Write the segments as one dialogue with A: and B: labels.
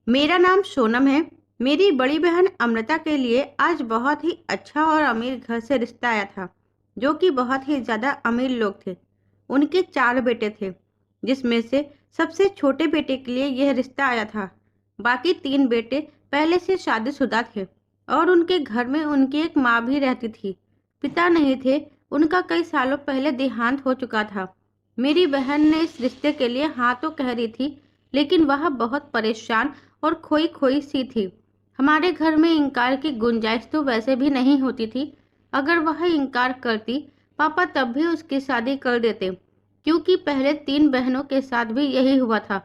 A: मेरा नाम सोनम है। मेरी बड़ी बहन अमृता के लिए आज बहुत ही अच्छा और अमीर घर से रिश्ता आया था, जो कि बहुत ही ज़्यादा अमीर लोग थे। उनके 4 बेटे थे, जिसमें से सबसे छोटे बेटे के लिए यह रिश्ता आया था। बाकी 3 बेटे पहले से शादीशुदा थे और उनके घर में उनकी एक माँ भी रहती थी। पिता नहीं थे, उनका कई सालों पहले देहांत हो चुका था। मेरी बहन ने इस रिश्ते के लिए हाँ तो कह रही थी, लेकिन वह बहुत परेशान और खोई खोई सी थी। हमारे घर में इनकार की गुंजाइश तो वैसे भी नहीं होती थी। अगर वह इनकार करती, पापा तब भी उसकी शादी कर देते, क्योंकि पहले 3 बहनों के साथ भी यही हुआ था।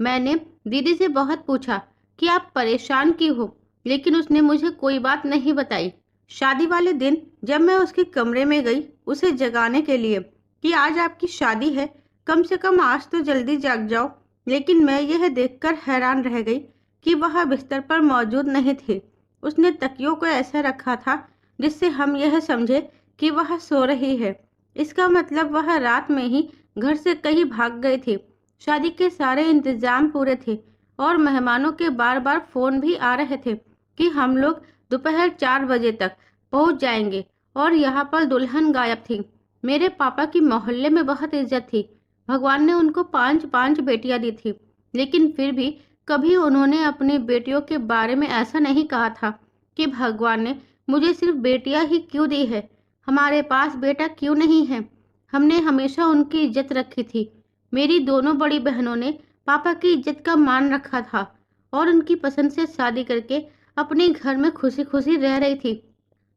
A: मैंने दीदी से बहुत पूछा कि आप परेशान क्यों हो, लेकिन उसने मुझे कोई बात नहीं बताई। शादी वाले दिन जब मैं उसके कमरे में गई उसे जगाने के लिए कि आज आपकी शादी है, कम से कम आज तो जल्दी जाग जाओ, लेकिन मैं यह देखकर हैरान रह गई कि वह बिस्तर पर मौजूद नहीं थे। उसने तकियों को ऐसा रखा था जिससे हम यह समझे कि वह सो रही है। इसका मतलब वह रात में ही घर से कहीं भाग गए थे। शादी के सारे इंतजाम पूरे थे और मेहमानों के बार बार फोन भी आ रहे थे कि हम लोग दोपहर 4 बजे तक पहुंच जाएंगे, और यहाँ पर दुल्हन गायब थी। मेरे पापा की मोहल्ले में बहुत इज्जत थी। भगवान ने उनको 5-5 बेटियां दी थी, लेकिन फिर भी कभी उन्होंने अपनी बेटियों के बारे में ऐसा नहीं कहा था कि भगवान ने मुझे सिर्फ बेटियां ही क्यों दी है, हमारे पास बेटा क्यों नहीं है। हमने हमेशा उनकी इज्जत रखी थी। मेरी दोनों बड़ी बहनों ने पापा की इज्जत का मान रखा था और उनकी पसंद से शादी करके अपने घर में खुशी खुशी रह रही थी।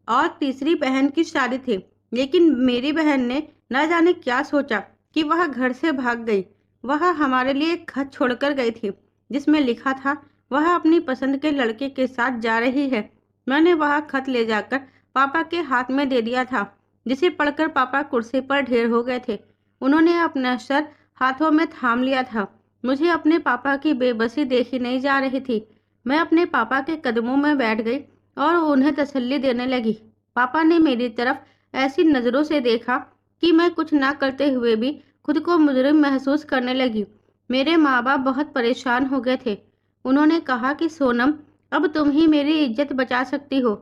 A: और तीसरी बहन की शादी थी, लेकिन मेरी बहन ने न जाने क्या सोचा कि वह घर से भाग गई। वह हमारे लिए एक खत छोड़कर गई थी, जिसमें लिखा था वह अपनी पसंद के लड़के के साथ जा रही है। मैंने वह खत ले जाकर पापा के हाथ में दे दिया था, जिसे पढ़कर पापा कुर्सी पर ढेर हो गए थे। उन्होंने अपना सर हाथों में थाम लिया था। मुझे अपने पापा की बेबसी देखी नहीं जा रही थी। मैं अपने पापा के कदमों में बैठ गई और उन्हें तसल्ली देने लगी। पापा ने मेरी तरफ ऐसी नज़रों से देखा कि मैं कुछ ना करते हुए भी खुद को मुजरिम महसूस करने लगी। मेरे माँ बाप बहुत परेशान हो गए थे। उन्होंने कहा कि सोनम, अब तुम ही मेरी इज्जत बचा सकती हो।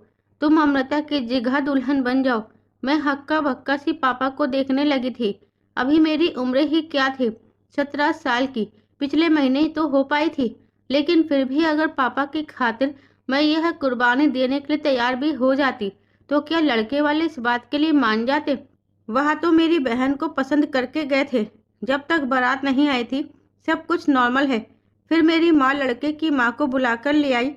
A: तुम अमृता की जगह दुल्हन बन जाओ। मैं हक्का बक्का सी पापा को देखने लगी थी। अभी मेरी उम्र ही क्या थी, 17 साल की। पिछले महीने ही तो हो पाई थी, लेकिन फिर भी अगर पापा की खातिर मैं यह कुर्बानी देने के लिए तैयार भी हो जाती, तो क्या लड़के वाले इस बात के लिए मान जाते? वह तो मेरी बहन को पसंद करके गए थे। जब तक बारात नहीं आई थी सब कुछ नॉर्मल है। फिर मेरी माँ लड़के की माँ को बुलाकर ले आई।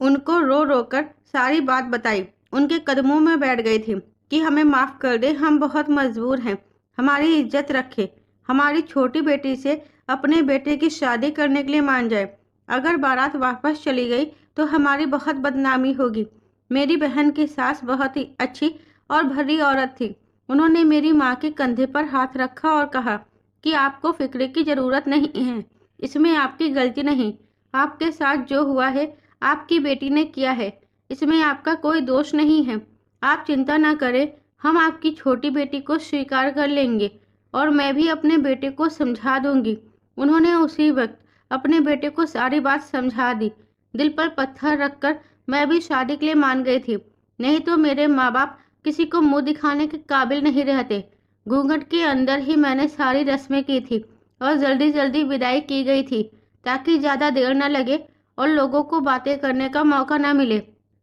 A: उनको रो रो कर सारी बात बताई। उनके कदमों में बैठ गई थी कि हमें माफ़ कर दे, हम बहुत मजबूर हैं, हमारी इज्जत रखे, हमारी छोटी बेटी से अपने बेटे की शादी करने के लिए मान जाए। अगर बारात वापस चली गई तो हमारी बहुत बदनामी होगी। मेरी बहन की सास बहुत ही अच्छी और भली औरत थी। उन्होंने मेरी माँ के कंधे पर हाथ रखा और कहा कि आपको फिक्र की ज़रूरत नहीं है, इसमें आपकी गलती नहीं। आपके साथ जो हुआ है आपकी बेटी ने किया है, इसमें आपका कोई दोष नहीं है। आप चिंता ना करें, हम आपकी छोटी बेटी को स्वीकार कर लेंगे और मैं भी अपने बेटे को समझा दूंगी। उन्होंने उसी वक्त अपने बेटे को सारी बात समझा दी। दिल पर पत्थर रखकर मैं भी शादी के लिए मान गई थी, नहीं तो मेरे माँ बाप किसी को मुंह दिखाने के काबिल नहीं रहते। घूंघट के अंदर ही मैंने सारी रस्में की थी और जल्दी जल्दी विदाई की गई थी, ताकि ज़्यादा देर न लगे और लोगों को बातें करने का मौका न मिले।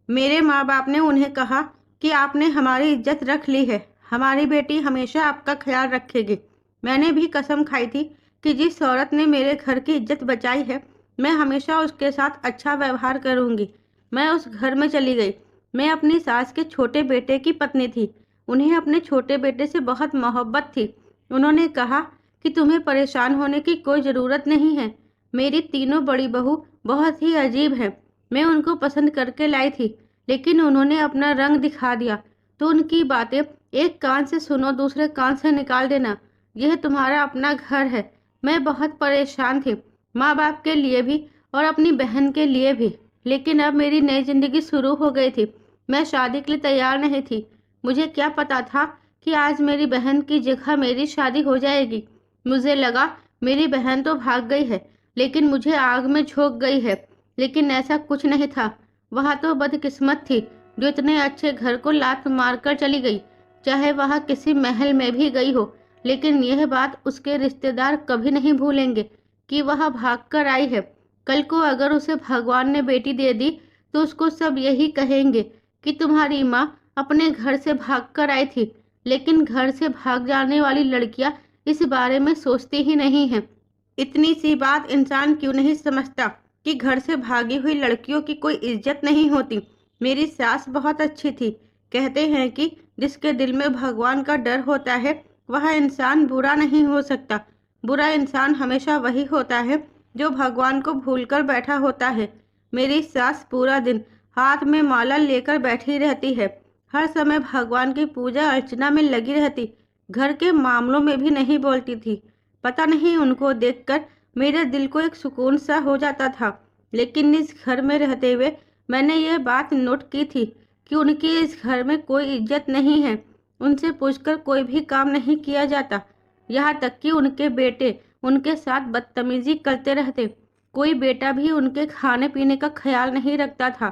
A: मेरे माँ बाप ने उन्हें कहा कि आपने हमारी इज्जत रख ली है, हमारी बेटी हमेशा आपका ख्याल रखेगी। मैंने भी कसम खाई थी कि जिस औरत ने मेरे घर की इज्जत बचाई है, मैं हमेशा उसके साथ अच्छा व्यवहार करूंगी। मैं उस घर में चली गई। मैं अपनी सास के छोटे बेटे की पत्नी थी। उन्हें अपने छोटे बेटे से बहुत मोहब्बत थी। उन्होंने कहा कि तुम्हें परेशान होने की कोई ज़रूरत नहीं है। मेरी तीनों बड़ी बहू बहुत ही अजीब हैं। मैं उनको पसंद करके लाई थी, लेकिन उन्होंने अपना रंग दिखा दिया। तो उनकी बातें एक कान से सुनो, दूसरे कान से निकाल देना। यह तुम्हारा अपना घर है। मैं बहुत परेशान थी, माँ बाप के लिए भी और अपनी बहन के लिए भी। लेकिन अब मेरी नई जिंदगी शुरू हो गई थी। मैं शादी के लिए तैयार नहीं थी। मुझे क्या पता था कि आज मेरी बहन की जगह मेरी शादी हो जाएगी। मुझे लगा मेरी बहन तो भाग गई है, लेकिन मुझे आग में झोंक गई है। लेकिन ऐसा कुछ नहीं था। वह तो बदकिस्मत थी जो इतने अच्छे घर को लात मारकर चली गई। चाहे वह किसी महल में भी गई हो, लेकिन यह बात उसके रिश्तेदार कभी नहीं भूलेंगे कि वह भागकर आई है। कल को अगर उसे भगवान ने बेटी दे दी तो उसको सब यही कहेंगे कि तुम्हारी माँ अपने घर से भागकर आई थी। लेकिन घर से भाग जाने वाली लड़कियां इस बारे में सोचती ही नहीं हैं। इतनी सी बात इंसान क्यों नहीं समझता कि घर से भागी हुई लड़कियों की कोई इज्जत नहीं होती। मेरी सास बहुत अच्छी थी। कहते हैं कि जिसके दिल में भगवान का डर होता है वह इंसान बुरा नहीं हो सकता। बुरा इंसान हमेशा वही होता है जो भगवान को भूलकर बैठा होता है। मेरी सास पूरा दिन हाथ में माला लेकर बैठी रहती है। हर समय भगवान की पूजा अर्चना में लगी रहती। घर के मामलों में भी नहीं बोलती थी। पता नहीं उनको देखकर मेरे दिल को एक सुकून सा हो जाता था। लेकिन इस घर में रहते हुए मैंने यह बात नोट की थी कि उनकी इस घर में कोई इज्जत नहीं है। उनसे पूछकर कोई भी काम नहीं किया जाता। यहाँ तक कि उनके बेटे उनके साथ बदतमीजी करते रहते। कोई बेटा भी उनके खाने पीने का ख्याल नहीं रखता था।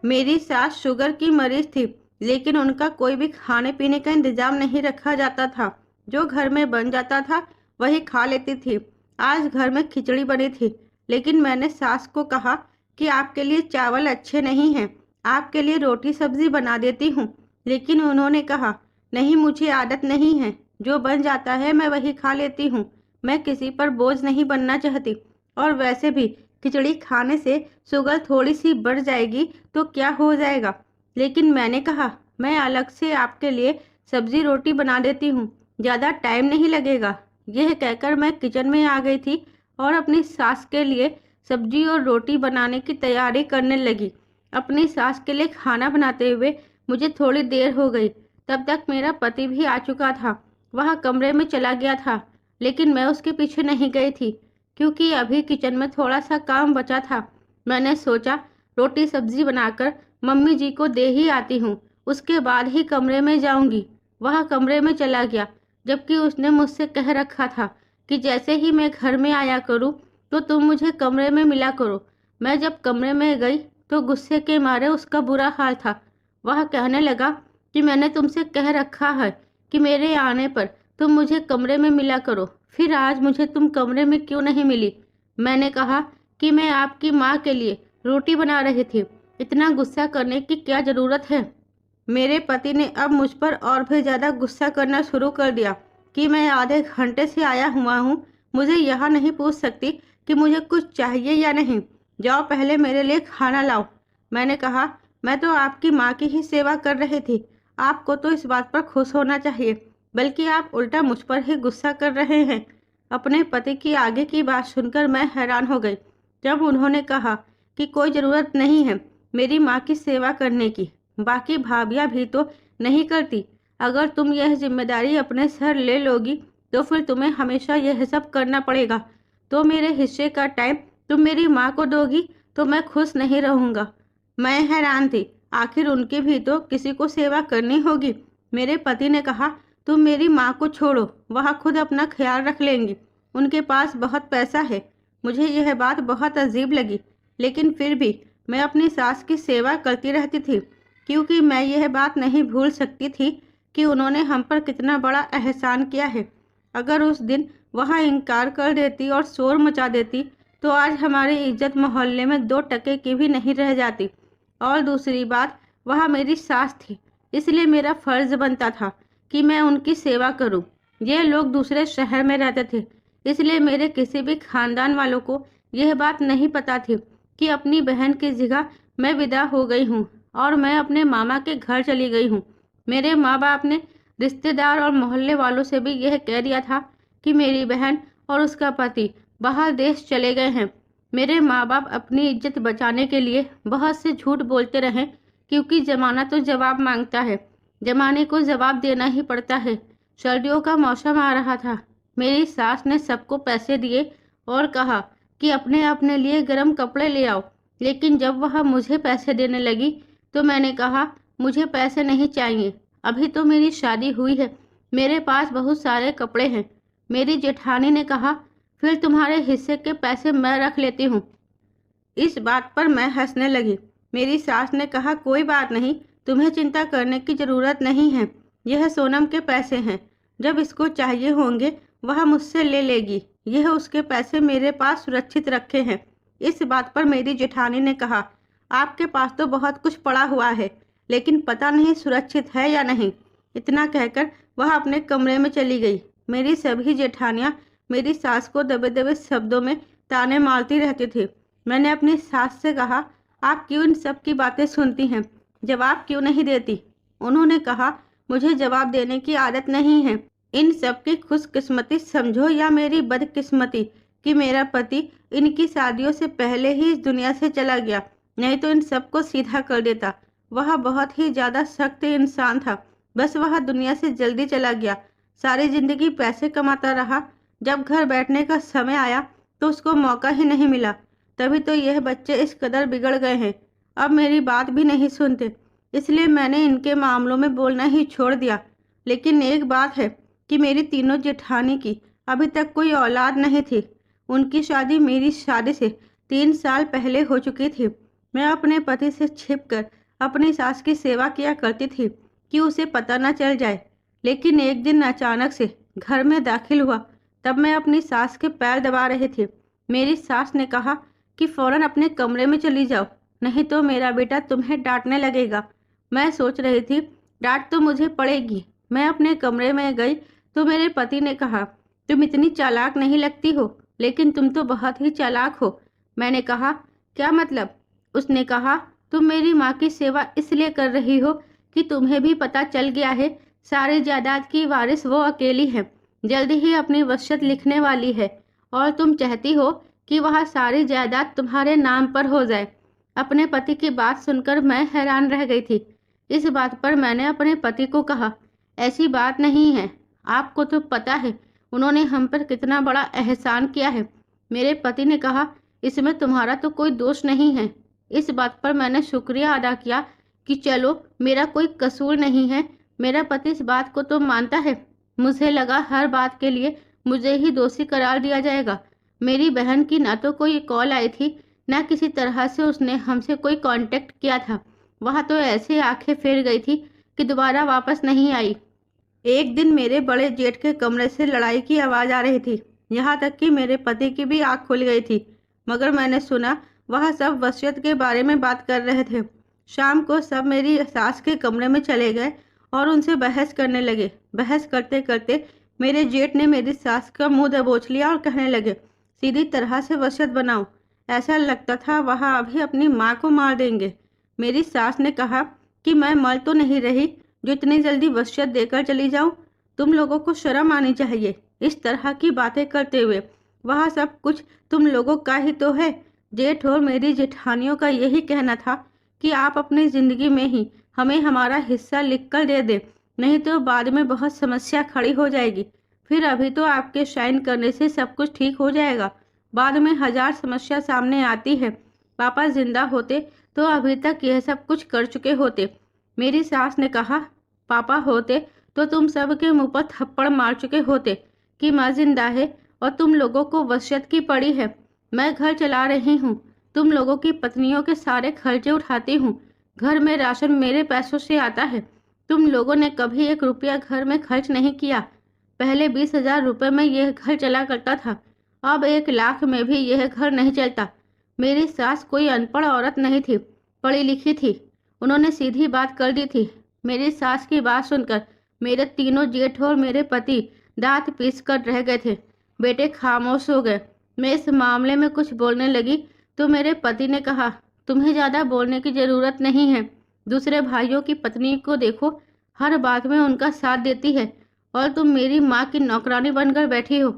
A: मेरी सास शुगर की मरीज थी, लेकिन उनका कोई भी खाने पीने का इंतजाम नहीं रखा जाता था। जो घर में बन जाता था वही खा लेती थी। आज घर में खिचड़ी बनी थी, लेकिन मैंने सास को कहा कि आपके लिए चावल अच्छे नहीं हैं, आपके लिए रोटी सब्जी बना देती हूँ। लेकिन उन्होंने कहा नहीं, मुझे आदत नहीं है, जो बन जाता है मैं वही खा लेती हूँ। मैं किसी पर बोझ नहीं बनना चाहती। और वैसे भी खिचड़ी खाने से शुगर थोड़ी सी बढ़ जाएगी तो क्या हो जाएगा। लेकिन मैंने कहा मैं अलग से आपके लिए सब्जी रोटी बना देती हूँ, ज़्यादा टाइम नहीं लगेगा। यह कहकर मैं किचन में आ गई थी और अपनी सास के लिए सब्जी और रोटी बनाने की तैयारी करने लगी। अपनी सास के लिए खाना बनाते हुए मुझे थोड़ी देर हो गई। तब तक मेरा पति भी आ चुका था। वह कमरे में चला गया था, लेकिन मैं उसके पीछे नहीं गई थी क्योंकि अभी किचन में थोड़ा सा काम बचा था। मैंने सोचा रोटी सब्जी बनाकर मम्मी जी को दे ही आती हूँ, उसके बाद ही कमरे में जाऊंगी। वह कमरे में चला गया, जबकि उसने मुझसे कह रखा था कि जैसे ही मैं घर में आया करूँ तो तुम मुझे कमरे में मिला करो। मैं जब कमरे में गई तो गुस्से के मारे उसका बुरा हाल था। वह कहने लगा कि मैंने तुमसे कह रखा है कि मेरे आने पर तुम मुझे कमरे में मिला करो, फिर आज मुझे तुम कमरे में क्यों नहीं मिली। मैंने कहा कि मैं आपकी माँ के लिए रोटी बना रही थी, इतना गुस्सा करने की क्या ज़रूरत है। मेरे पति ने अब मुझ पर और भी ज़्यादा गुस्सा करना शुरू कर दिया कि मैं आधे घंटे से आया हुआ हूँ, मुझे यहाँ नहीं पूछ सकती कि मुझे कुछ चाहिए या नहीं। जाओ पहले मेरे लिए खाना लाओ। मैंने कहा मैं तो आपकी माँ की ही सेवा कर रही थी, आपको तो इस बात पर खुश होना चाहिए, बल्कि आप उल्टा मुझ पर ही गुस्सा कर रहे हैं। अपने पति की आगे की बात सुनकर मैं हैरान हो गई। जब उन्होंने कहा कि कोई ज़रूरत नहीं है मेरी माँ की सेवा करने की, बाकी भाभियाँ भी तो नहीं करती। अगर तुम यह जिम्मेदारी अपने सर ले लोगी तो फिर तुम्हें हमेशा यह सब करना पड़ेगा। तो मेरे हिस्से का टाइम तुम मेरी माँ को दोगी तो मैं खुश नहीं रहूँगा। मैं हैरान थी, आखिर उनकी भी तो किसी को सेवा करनी होगी। मेरे पति ने कहा तुम मेरी माँ को छोड़ो, वह खुद अपना ख्याल रख लेंगी, उनके पास बहुत पैसा है। मुझे यह बात बहुत अजीब लगी, लेकिन फिर भी मैं अपनी सास की सेवा करती रहती थी, क्योंकि मैं यह बात नहीं भूल सकती थी कि उन्होंने हम पर कितना बड़ा एहसान किया है। अगर उस दिन वह इनकार कर देती और शोर मचा देती तो आज हमारी इज्जत मोहल्ले में 2 टके की भी नहीं रह जाती। और दूसरी बात, वह मेरी सास थी, इसलिए मेरा फर्ज बनता था कि मैं उनकी सेवा करूं। ये लोग दूसरे शहर में रहते थे, इसलिए मेरे किसी भी खानदान वालों को यह बात नहीं पता थी कि अपनी बहन की जगह मैं विदा हो गई हूँ और मैं अपने मामा के घर चली गई हूँ। मेरे माँ बाप ने रिश्तेदार और मोहल्ले वालों से भी यह कह दिया था कि मेरी बहन और उसका पति बाहर देश चले गए हैं। मेरे माँ बाप अपनी इज्जत बचाने के लिए बहुत से झूठ बोलते रहे, क्योंकि जमाना तो जवाब मांगता है, जमाने को जवाब देना ही पड़ता है। सर्दियों का मौसम आ रहा था। मेरी सास ने सबको पैसे दिए और कहा कि अपने अपने लिए गर्म कपड़े ले आओ। लेकिन जब वह मुझे पैसे देने लगी तो मैंने कहा मुझे पैसे नहीं चाहिए, अभी तो मेरी शादी हुई है, मेरे पास बहुत सारे कपड़े हैं। मेरी जेठानी ने कहा फिर तुम्हारे हिस्से के पैसे मैं रख लेती हूँ। इस बात पर मैं हंसने लगी। मेरी सास ने कहा, कोई बात नहीं, तुम्हें चिंता करने की ज़रूरत नहीं है। यह सोनम के पैसे हैं। जब इसको चाहिए होंगे वह मुझसे ले लेगी। यह उसके पैसे मेरे पास सुरक्षित रखे हैं। इस बात पर मेरी जेठानी ने कहा, आपके पास तो बहुत कुछ पड़ा हुआ है, लेकिन पता नहीं सुरक्षित है या नहीं। इतना कहकर वह अपने कमरे में चली गई। मेरी सभी जेठानियाँ मेरी सास को दबे दबे शब्दों में ताने मारती रहती थी। मैंने अपनी सास से कहा, आप क्यों इन सब की बातें सुनती हैं, जवाब क्यों नहीं देती? उन्होंने कहा, मुझे जवाब देने की आदत नहीं है। इन सब की खुशकिस्मती समझो या मेरी बदकिस्मती कि मेरा पति इनकी शादियों से पहले ही इस दुनिया से चला गया, नहीं तो इन सबको सीधा कर देता। वह बहुत ही ज़्यादा सख्त इंसान था। बस वह दुनिया से जल्दी चला गया। सारी जिंदगी पैसे कमाता रहा। जब घर बैठने का समय आया तो उसको मौका ही नहीं मिला। तभी तो यह बच्चे इस कदर बिगड़ गए हैं। अब मेरी बात भी नहीं सुनते, इसलिए मैंने इनके मामलों में बोलना ही छोड़ दिया। लेकिन एक बात है कि मेरी तीनों जेठानी की अभी तक कोई औलाद नहीं थी। उनकी शादी मेरी शादी से 3 साल पहले हो चुकी थी। मैं अपने पति से छिपकर अपनी सास की सेवा किया करती थी कि उसे पता न चल जाए। लेकिन एक दिन अचानक से घर में दाखिल हुआ। तब मैं अपनी सास के पैर दबा रही थी। मेरी सास ने कहा कि फौरन अपने कमरे में चली जाओ, नहीं तो मेरा बेटा तुम्हें डांटने लगेगा। मैं सोच रही थी डांट तो मुझे पड़ेगी। मैं अपने कमरे में गई तो मेरे पति ने कहा, तुम इतनी चालाक नहीं लगती हो, लेकिन तुम तो बहुत ही चालाक हो। मैंने कहा, क्या मतलब? उसने कहा, तुम मेरी माँ की सेवा इसलिए कर रही हो कि तुम्हें भी पता चल गया है सारी जायदाद की वारिस वो अकेली है, जल्दी ही अपनी वसीयत लिखने वाली है, और तुम चाहती हो कि वह सारी जायदाद तुम्हारे नाम पर हो जाए। अपने पति की बात सुनकर मैं हैरान रह गई थी। इस बात पर मैंने अपने पति को कहा, ऐसी बात नहीं है, आपको तो पता है उन्होंने हम पर कितना बड़ा एहसान किया है। मेरे पति ने कहा, इसमें तुम्हारा तो कोई दोष नहीं है। इस बात पर मैंने शुक्रिया अदा किया कि चलो मेरा कोई कसूर नहीं है। मेरा पति इस बात को तो मानता है। मुझे लगा हर बात के लिए मुझे ही दोषी करार दिया जाएगा। मेरी बहन की ना तो कोई कॉल आई थी, ना किसी तरह से उसने हमसे कोई कांटेक्ट किया था। वह तो ऐसे आंखें फेर गई थी कि दोबारा वापस नहीं आई। एक दिन मेरे बड़े जेठ के कमरे से लड़ाई की आवाज़ आ रही थी। यहाँ तक कि मेरे पति की भी आँख खुल गई थी, मगर मैंने सुना वह सब वसीयत के बारे में बात कर रहे थे। शाम को सब मेरी सास के कमरे में चले गए और उनसे बहस करने लगे। बहस करते करते मेरे जेठ ने मेरी सास का मुंह दबोच लिया और कहने लगे, सीधी तरह से वसीयत बनाओ। ऐसा लगता था वह अभी अपनी माँ को मार देंगे। मेरी सास ने कहा कि मैं मर तो नहीं रही जो इतनी जल्दी वसीयत देकर चली जाऊं। तुम लोगों को शर्म आनी चाहिए इस तरह की बातें करते हुए। वह सब कुछ तुम लोगों का ही तो है। जेठ और मेरी जेठानियों का यही कहना था कि आप अपनी ज़िंदगी में ही हमें हमारा हिस्सा लिख कर दे दें, नहीं तो बाद में बहुत समस्या खड़ी हो जाएगी। फिर अभी तो आपके साइन करने से सब कुछ ठीक हो जाएगा, बाद में 1000 समस्या सामने आती है। पापा जिंदा होते तो अभी तक यह सब कुछ कर चुके होते। मेरी सास ने कहा, पापा होते तो तुम सब के मुंह पर थप्पड़ मार चुके होते कि माँ जिंदा है और तुम लोगों को वसीयत की पड़ी है। मैं घर चला रही हूँ, तुम लोगों की पत्नियों के सारे खर्चे उठाती हूँ। घर में राशन मेरे पैसों से आता है। तुम लोगों ने कभी 1 रुपया घर में खर्च नहीं किया। पहले 20,000 रुपये में यह घर चला करता था, अब 1 लाख में भी यह घर नहीं चलता। मेरी सास कोई अनपढ़ औरत नहीं थी, पढ़ी लिखी थी। उन्होंने सीधी बात कर दी थी। मेरी सास की बात सुनकर मेरे तीनों जेठ और मेरे पति दांत पीस कर रह गए थे। बेटे खामोश हो गए। मैं इस मामले में कुछ बोलने लगी तो मेरे पति ने कहा, तुम्हें ज़्यादा बोलने की ज़रूरत नहीं है। दूसरे भाइयों की पत्नी को देखो, हर बात में उनका साथ देती है और तुम मेरी माँ की नौकरानी बनकर बैठी हो।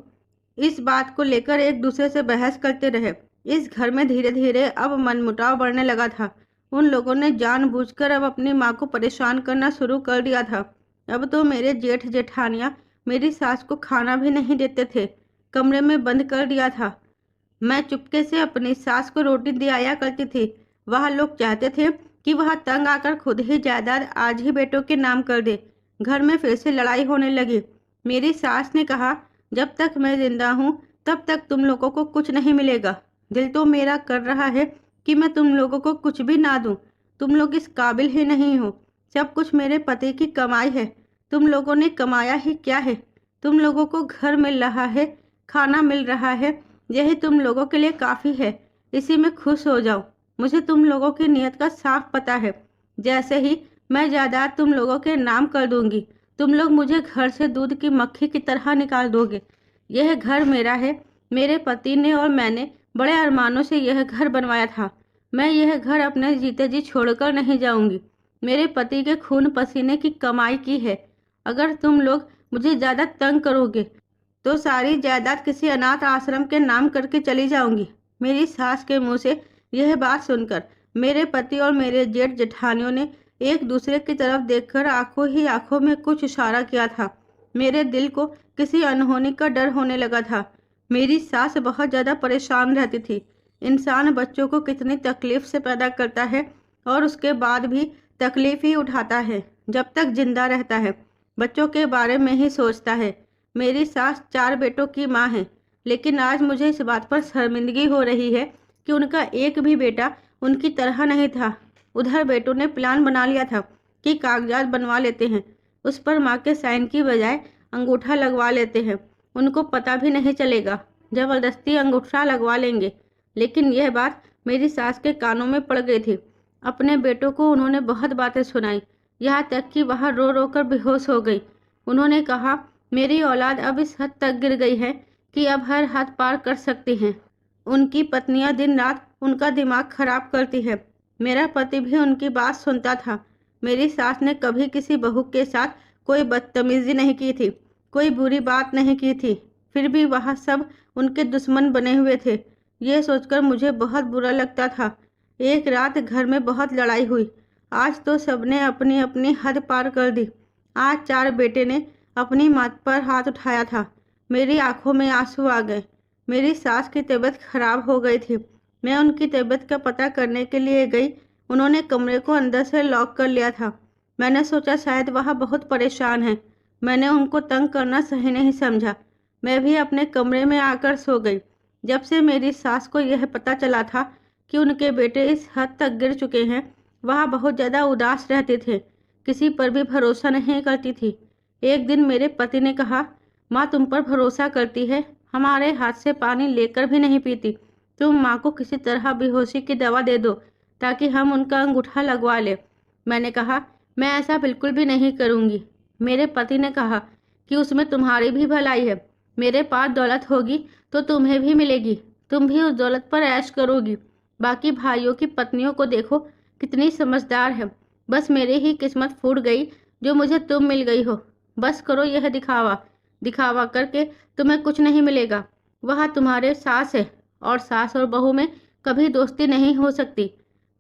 A: इस बात को लेकर एक दूसरे से बहस करते रहे। इस घर में धीरे धीरे अब मनमुटाव बढ़ने लगा था। उन लोगों ने जानबूझकर अब अपनी माँ को परेशान करना शुरू कर दिया था। अब तो मेरे जेठ जेठानियाँ मेरी सास को खाना भी नहीं देते थे, कमरे में बंद कर दिया था। मैं चुपके से अपनी सास को रोटी दिलाया करती थी। वह लोग चाहते थे कि वह तंग आकर खुद ही जायदाद आज ही बेटों के नाम कर दे। घर में फिर से लड़ाई होने लगी। मेरी सास ने कहा, जब तक मैं जिंदा हूँ तब तक तुम लोगों को कुछ नहीं मिलेगा। दिल तो मेरा कर रहा है कि मैं तुम लोगों को कुछ भी ना दूं। तुम लोग इस काबिल ही नहीं हो। सब कुछ मेरे पति की कमाई है। तुम लोगों ने कमाया ही क्या है? तुम लोगों को घर मिल रहा है, खाना मिल रहा है, यही तुम लोगों के लिए काफ़ी है। इसी में खुश हो जाओ। मुझे तुम लोगों की नीयत का साफ पता है। जैसे ही मैं जायदाद तुम लोगों के नाम कर दूंगी, तुम लोग मुझे घर से दूध की मक्खी की तरह निकाल दोगे। यह घर मेरा है। मेरे पति ने और मैंने बड़े अरमानों से यह घर बनवाया था। मैं यह घर अपने जीते जी छोड़कर नहीं जाऊंगी। मेरे पति के खून पसीने की कमाई की है। अगर तुम लोग मुझे ज़्यादा तंग करोगे तो सारी जायदाद किसी अनाथ आश्रम के नाम करके चली जाऊंगी। मेरी सास के मुंह से यह बात सुनकर मेरे पति और मेरे जेठ जेठानियों ने एक दूसरे की तरफ देखकर आंखों ही आंखों में कुछ इशारा किया था। मेरे दिल को किसी अनहोनी का डर होने लगा था। मेरी सास बहुत ज़्यादा परेशान रहती थी। इंसान बच्चों को कितनी तकलीफ से पैदा करता है और उसके बाद भी तकलीफ ही उठाता है। जब तक जिंदा रहता है बच्चों के बारे में ही सोचता है। मेरी सास 4 बेटों की माँ है, लेकिन आज मुझे इस बात पर शर्मिंदगी हो रही है कि उनका एक भी बेटा उनकी तरह नहीं था। उधर बेटों ने प्लान बना लिया था कि कागजात बनवा लेते हैं, उस पर माँ के साइन की बजाय अंगूठा लगवा लेते हैं। उनको पता भी नहीं चलेगा, जबरदस्ती अंगूठा लगवा लेंगे। लेकिन यह बात मेरी सास के कानों में पड़ गई थी। अपने बेटों को उन्होंने बहुत बातें सुनाई, यहाँ तक कि वह रो रो कर बेहोश हो गई। उन्होंने कहा, मेरी औलाद अब इस हद तक गिर गई है कि अब हर हद पार कर सकती हैं। उनकी पत्नियां दिन रात उनका दिमाग खराब करती है। मेरा पति भी उनकी बात सुनता था। मेरी सास ने कभी किसी बहू के साथ कोई बदतमीजी नहीं की थी, कोई बुरी बात नहीं की थी। फिर भी वह सब उनके दुश्मन बने हुए थे। ये सोचकर मुझे बहुत बुरा लगता था। एक रात घर में बहुत लड़ाई हुई। आज तो सबने अपनी अपनी हद पार कर दी। आज 4 बेटे ने अपनी माथ पर हाथ उठाया था। मेरी आंखों में आंसू आ गए। मेरी सास की तबीयत खराब हो गई थी। मैं उनकी तबीयत का पता करने के लिए गई। उन्होंने कमरे को अंदर से लॉक कर लिया था। मैंने सोचा शायद वह बहुत परेशान है। मैंने उनको तंग करना सही नहीं समझा। मैं भी अपने कमरे में आकर सो गई। जब से मेरी सास को यह पता चला था कि उनके बेटे इस हद तक गिर चुके हैं, वह बहुत ज़्यादा उदास रहते थे। किसी पर भी भरोसा नहीं करती थी। एक दिन मेरे पति ने कहा, माँ तुम पर भरोसा करती है, हमारे हाथ से पानी लेकर भी नहीं पीती। तुम माँ को किसी तरह बेहोशी की दवा दे दो ताकि हम उनका अंगूठा लगवा लें। मैंने कहा, मैं ऐसा बिल्कुल भी नहीं करूँगी। मेरे पति ने कहा कि उसमें तुम्हारी भी भलाई है। मेरे पास दौलत होगी तो तुम्हें भी मिलेगी। तुम भी उस दौलत पर ऐश करोगी। बाकी भाइयों की पत्नियों को देखो कितनी समझदार है। बस मेरी ही किस्मत फूट गई जो मुझे तुम मिल गई हो। बस करो यह दिखावा। दिखावा करके तुम्हें कुछ नहीं मिलेगा। वह तुम्हारे सास है और सास और बहू में कभी दोस्ती नहीं हो सकती।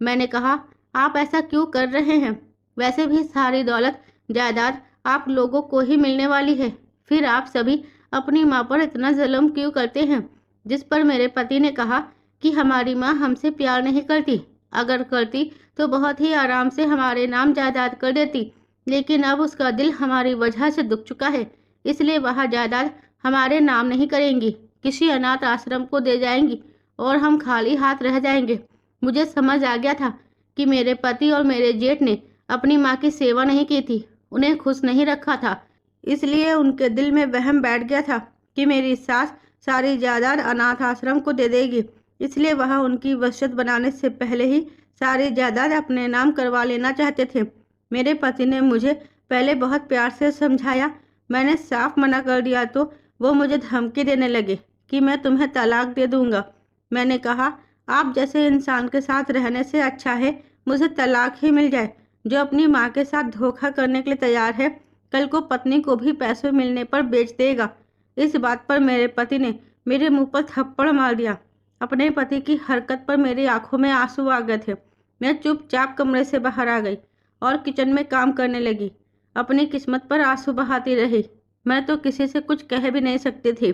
A: मैंने कहा, आप ऐसा क्यों कर रहे हैं? वैसे भी सारी दौलत जायदाद आप लोगों को ही मिलने वाली है। फिर आप सभी अपनी माँ पर इतना जुल्म क्यों करते हैं? जिस पर मेरे पति ने कहा कि हमारी माँ हमसे प्यार नहीं करती। अगर करती तो बहुत ही आराम से हमारे नाम जायदाद कर देती। लेकिन अब उसका दिल हमारी वजह से दुख चुका है, इसलिए वह जायदाद हमारे नाम नहीं करेंगी, किसी अनाथ आश्रम को दे जाएंगी और हम खाली हाथ रह जाएंगे। मुझे समझ आ गया था कि मेरे पति और मेरे जेठ ने अपनी माँ की सेवा नहीं की थी, उन्हें खुश नहीं रखा था। इसलिए उनके दिल में वहम बैठ गया था कि मेरी सास सारी जायदाद अनाथ आश्रम को दे देगी। इसलिए वह उनकी वसीयत बनाने से पहले ही सारी जायदाद अपने नाम करवा लेना चाहते थे। मेरे पति ने मुझे पहले बहुत प्यार से समझाया। मैंने साफ मना कर दिया तो वो मुझे धमकी देने लगे कि मैं तुम्हें तलाक दे दूंगा। मैंने कहा, आप जैसे इंसान के साथ रहने से अच्छा है मुझे तलाक ही मिल जाए। जो अपनी माँ के साथ धोखा करने के लिए तैयार है, कल को पत्नी को भी पैसे मिलने पर बेच देगा। इस बात पर मेरे पति ने मेरे मुंह पर थप्पड़ मार दिया। अपने पति की हरकत पर मेरी आंखों में आंसू आ गए थे। मैं चुपचाप कमरे से बाहर आ गई और किचन में काम करने लगी। अपनी किस्मत पर आंसू बहाती रही। मैं तो किसी से कुछ कह भी नहीं सकती थी।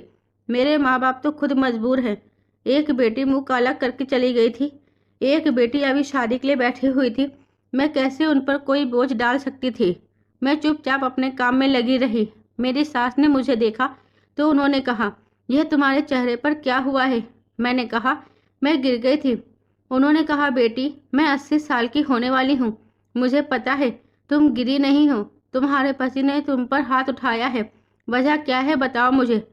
A: मेरे माँ बाप तो खुद मजबूर हैं। एक बेटी मुंह काला करके चली गई थी, एक बेटी अभी शादी के लिए बैठी हुई थी। मैं कैसे उन पर कोई बोझ डाल सकती थी? मैं चुपचाप अपने काम में लगी रही। मेरी सास ने मुझे देखा तो उन्होंने कहा, यह तुम्हारे चेहरे पर क्या हुआ है? मैंने कहा, मैं गिर गई थी। उन्होंने कहा, बेटी मैं 80 साल की होने वाली हूँ। मुझे पता है तुम गिरी नहीं हो। तुम्हारे पति ने तुम पर हाथ उठाया है। वजह क्या है बताओ मुझे।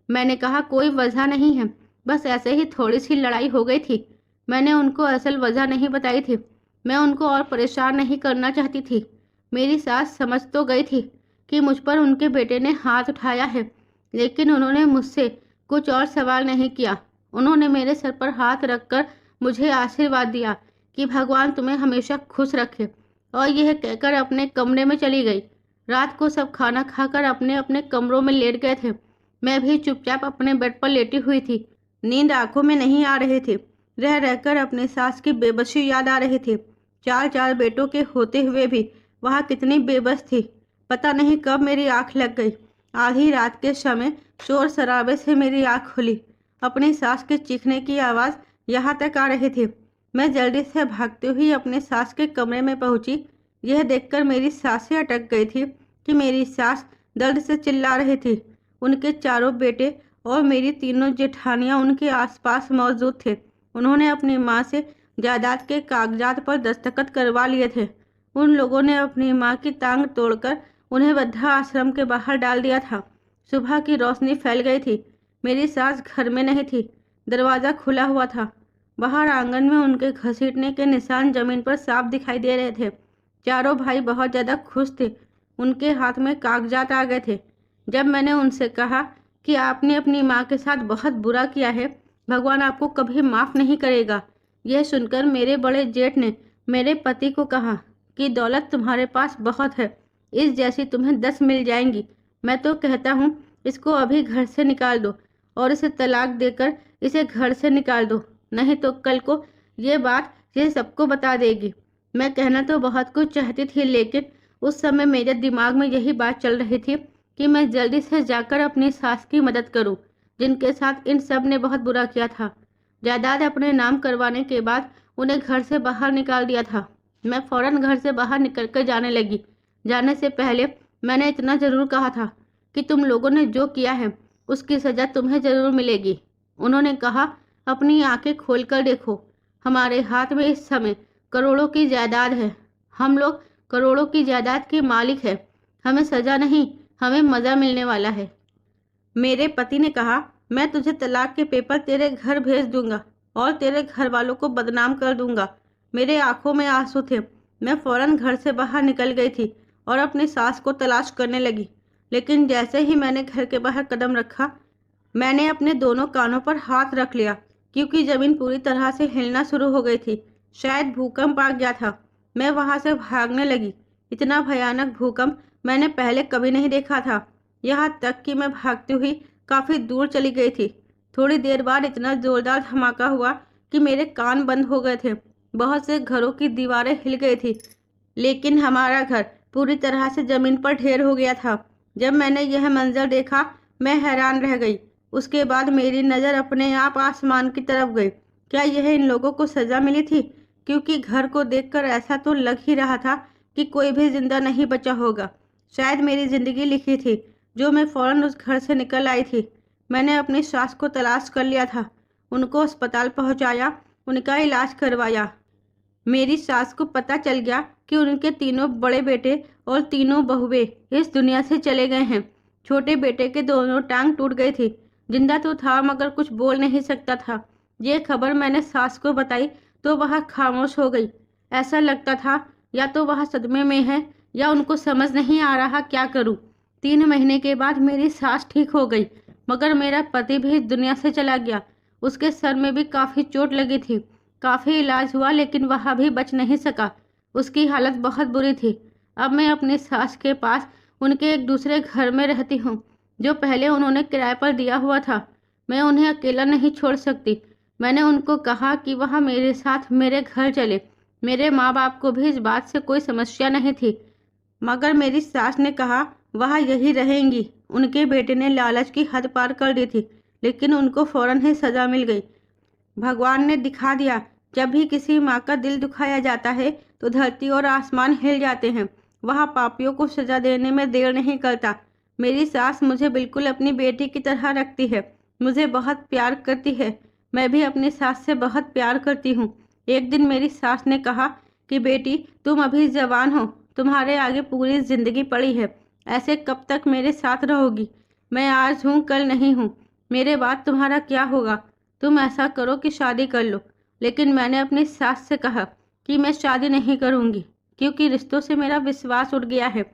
A: मैंने कहा, कोई वजह नहीं है, बस ऐसे ही थोड़ी सी लड़ाई हो गई थी। मैंने उनको असल वजह नहीं बताई थी। मैं उनको और परेशान नहीं करना चाहती थी। मेरी सास समझ तो गई थी कि मुझ पर उनके बेटे ने हाथ उठाया है, लेकिन उन्होंने मुझसे कुछ और सवाल नहीं किया। उन्होंने मेरे सर पर हाथ रखकर मुझे आशीर्वाद दिया कि भगवान तुम्हें हमेशा खुश रखे, और यह कहकर अपने कमरे में चली गई। रात को सब खाना खाकर अपने अपने कमरों में लेट गए थे। मैं भी चुपचाप अपने बेड पर लेटी हुई थी। नींद आंखों में नहीं आ रही थी। रह रहकर अपनी सास की बेबसी याद आ रही थी। चार चार बेटों के होते हुए भी वह कितनी बेबस थी। पता नहीं कब मेरी आंख लग गई। आधी रात के समय शोर शराबे से मेरी आंख खुली। अपनी सास के चीखने की आवाज़ यहाँ तक आ रही थी। मैं जल्दी से भागते हुए अपने सास के कमरे में पहुंची। यह देखकर मेरी सांसें अटक गई थी कि मेरी सास दर्द से चिल्ला रही थी। उनके चारों बेटे और मेरी तीनों जेठानियां उनके आसपास मौजूद थे। उन्होंने अपनी माँ से जायदाद के कागजात पर दस्तखत करवा लिए थे। उन लोगों ने अपनी माँ की टांग तोड़कर उन्हें वृद्धा आश्रम के बाहर डाल दिया था। सुबह की रोशनी फैल गई थी। मेरी सास घर में नहीं थी। दरवाज़ा खुला हुआ था। बाहर आंगन में उनके घसीटने के निशान जमीन पर साफ दिखाई दे रहे थे। चारों भाई बहुत ज़्यादा खुश थे। उनके हाथ में कागजात आ गए थे। जब मैंने उनसे कहा कि आपने अपनी माँ के साथ बहुत बुरा किया है, भगवान आपको कभी माफ़ नहीं करेगा, यह सुनकर मेरे बड़े जेठ ने मेरे पति को कहा कि दौलत तुम्हारे पास बहुत है, इस जैसी तुम्हें 10 मिल जाएंगी। मैं तो कहता हूँ इसको अभी घर से निकाल दो और इसे तलाक देकर इसे घर से निकाल दो, नहीं तो कल को ये सबको बता देगी। मैं कहना तो बहुत कुछ चाहती थी, लेकिन उस समय मेरे दिमाग में यही बात चल रही थी कि मैं जल्दी से जाकर अपनी सास की मदद करूं, जिनके साथ इन सब ने बहुत बुरा किया था। जायदाद अपने नाम करवाने के बाद उन्हें घर से बाहर निकाल दिया था। मैं फौरन घर से बाहर निकल कर जाने लगी। जाने से पहले मैंने इतना ज़रूर कहा था कि तुम लोगों ने जो किया है उसकी सज़ा तुम्हें ज़रूर मिलेगी। उन्होंने कहा, अपनी आंखें खोलकर देखो, हमारे हाथ में इस समय करोड़ों की जायदाद है। हम लोग करोड़ों की जायदाद के मालिक हैं। हमें सज़ा नहीं, हमें मज़ा मिलने वाला है। मेरे पति ने कहा, मैं तुझे तलाक के पेपर तेरे घर भेज दूंगा और तेरे घर वालों को बदनाम कर दूंगा। मेरे आंखों में आंसू थे। मैं फौरन घर से बाहर निकल गई थी और अपनी सास को तलाश करने लगी। लेकिन जैसे ही मैंने घर के बाहर कदम रखा, मैंने अपने दोनों कानों पर हाथ रख लिया, क्योंकि ज़मीन पूरी तरह से हिलना शुरू हो गई थी। शायद भूकंप आ गया था। मैं वहाँ से भागने लगी। इतना भयानक भूकंप मैंने पहले कभी नहीं देखा था। यहाँ तक कि मैं भागती हुई काफ़ी दूर चली गई थी। थोड़ी देर बाद इतना ज़ोरदार धमाका हुआ कि मेरे कान बंद हो गए थे। बहुत से घरों की दीवारें हिल गई थी, लेकिन हमारा घर पूरी तरह से ज़मीन पर ढेर हो गया था। जब मैंने यह मंजर देखा, मैं हैरान रह गई। उसके बाद मेरी नज़र अपने आप आसमान की तरफ गई। क्या यह इन लोगों को सज़ा मिली थी? क्योंकि घर को देखकर ऐसा तो लग ही रहा था कि कोई भी जिंदा नहीं बचा होगा। शायद मेरी ज़िंदगी लिखी थी, जो मैं फ़ौरन उस घर से निकल आई थी। मैंने अपनी सास को तलाश कर लिया था, उनको अस्पताल पहुंचाया, उनका इलाज करवाया। मेरी सास को पता चल गया कि उनके तीनों बड़े बेटे और तीनों बहुएं इस दुनिया से चले गए हैं। छोटे बेटे के दोनों टांग टूट गई थी। जिंदा तो था मगर कुछ बोल नहीं सकता था। ये खबर मैंने सास को बताई तो वह खामोश हो गई। ऐसा लगता था या तो वह सदमे में है या उनको समझ नहीं आ रहा क्या करूं। 3 महीने के बाद मेरी सास ठीक हो गई, मगर मेरा पति भी इस दुनिया से चला गया। उसके सर में भी काफ़ी चोट लगी थी। काफ़ी इलाज हुआ, लेकिन वह भी बच नहीं सका। उसकी हालत बहुत बुरी थी। अब मैं अपनी सास के पास उनके एक दूसरे घर में रहती हूँ, जो पहले उन्होंने किराए पर दिया हुआ था। मैं उन्हें अकेला नहीं छोड़ सकती। मैंने उनको कहा कि वह मेरे साथ मेरे घर चले। मेरे माँ बाप को भी इस बात से कोई समस्या नहीं थी, मगर मेरी सास ने कहा वह यही रहेंगी। उनके बेटे ने लालच की हद पार कर दी थी, लेकिन उनको फौरन ही सज़ा मिल गई। भगवान ने दिखा दिया, जब भी किसी माँ का दिल दुखाया जाता है तो धरती और आसमान हिल जाते हैं। वह पापियों को सज़ा देने में देर नहीं करता। मेरी सास मुझे बिल्कुल अपनी बेटी की तरह रखती है, मुझे बहुत प्यार करती है। मैं भी अपनी सास से बहुत प्यार करती हूँ। एक दिन मेरी सास ने कहा कि बेटी, तुम अभी जवान हो, तुम्हारे आगे पूरी जिंदगी पड़ी है, ऐसे कब तक मेरे साथ रहोगी? मैं आज हूँ, कल नहीं हूँ, मेरे बाद तुम्हारा क्या होगा? तुम ऐसा करो कि शादी कर लो। लेकिन मैंने अपनी सास से कहा कि मैं शादी नहीं करूँगी, क्योंकि रिश्तों से मेरा विश्वास उठ गया है।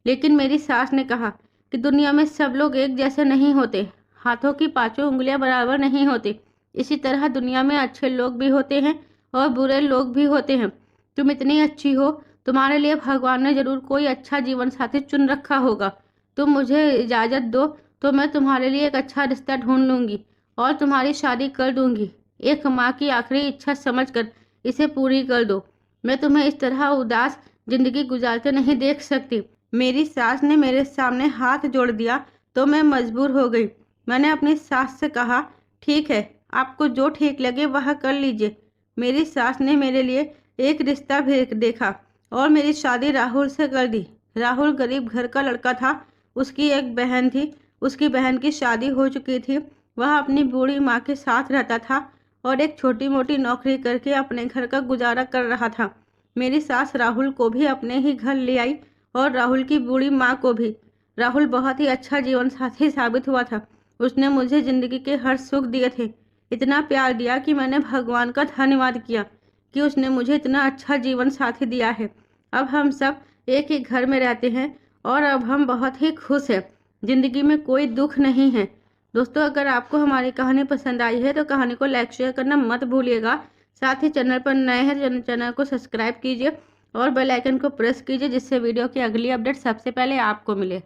A: लेकिन मेरी सास ने कहा कि दुनिया में सब लोग एक जैसे नहीं होते, हाथों की पांचों उंगलियां बराबर नहीं होती। इसी तरह दुनिया में अच्छे लोग भी होते हैं और बुरे लोग भी होते हैं। तुम इतनी अच्छी हो, तुम्हारे लिए भगवान ने जरूर कोई अच्छा जीवन साथी चुन रखा होगा। तुम मुझे इजाज़त दो तो मैं तुम्हारे लिए एक अच्छा रिश्ता ढूंढ लूँगी और तुम्हारी शादी कर दूँगी। एक माँ की आखिरी इच्छा समझकर इसे पूरी कर दो। मैं तुम्हें इस तरह उदास जिंदगी गुजारते नहीं देख सकती। मेरी सास ने मेरे सामने हाथ जोड़ दिया तो मैं मजबूर हो गई। मैंने अपनी सास से कहा, ठीक है, आपको जो ठीक लगे वह कर लीजिए। मेरी सास ने मेरे लिए एक रिश्ता भी देखा और मेरी शादी राहुल से कर दी। राहुल गरीब घर का लड़का था। उसकी एक बहन थी। उसकी बहन की शादी हो चुकी थी। वह अपनी बूढ़ी माँ के साथ रहता था और एक छोटी मोटी नौकरी करके अपने घर का गुजारा कर रहा था। मेरी सास राहुल को भी अपने ही घर ले आई और राहुल की बूढ़ी माँ को भी। राहुल बहुत ही अच्छा जीवन साथी साबित हुआ था। उसने मुझे जिंदगी के हर सुख दिए थे, इतना प्यार दिया कि मैंने भगवान का धन्यवाद किया कि उसने मुझे इतना अच्छा जीवन साथी दिया है। अब हम सब एक ही घर में रहते हैं और अब हम बहुत ही खुश हैं। जिंदगी में कोई दुख नहीं है। दोस्तों, अगर आपको हमारी कहानी पसंद आई है तो कहानी को लाइक शेयर करना मत भूलिएगा। साथ ही चैनल पर नए हैं, चैनल को सब्सक्राइब कीजिए और बेल आइकन को प्रेस कीजिए, जिससे वीडियो की अगली अपडेट सबसे पहले आपको मिले।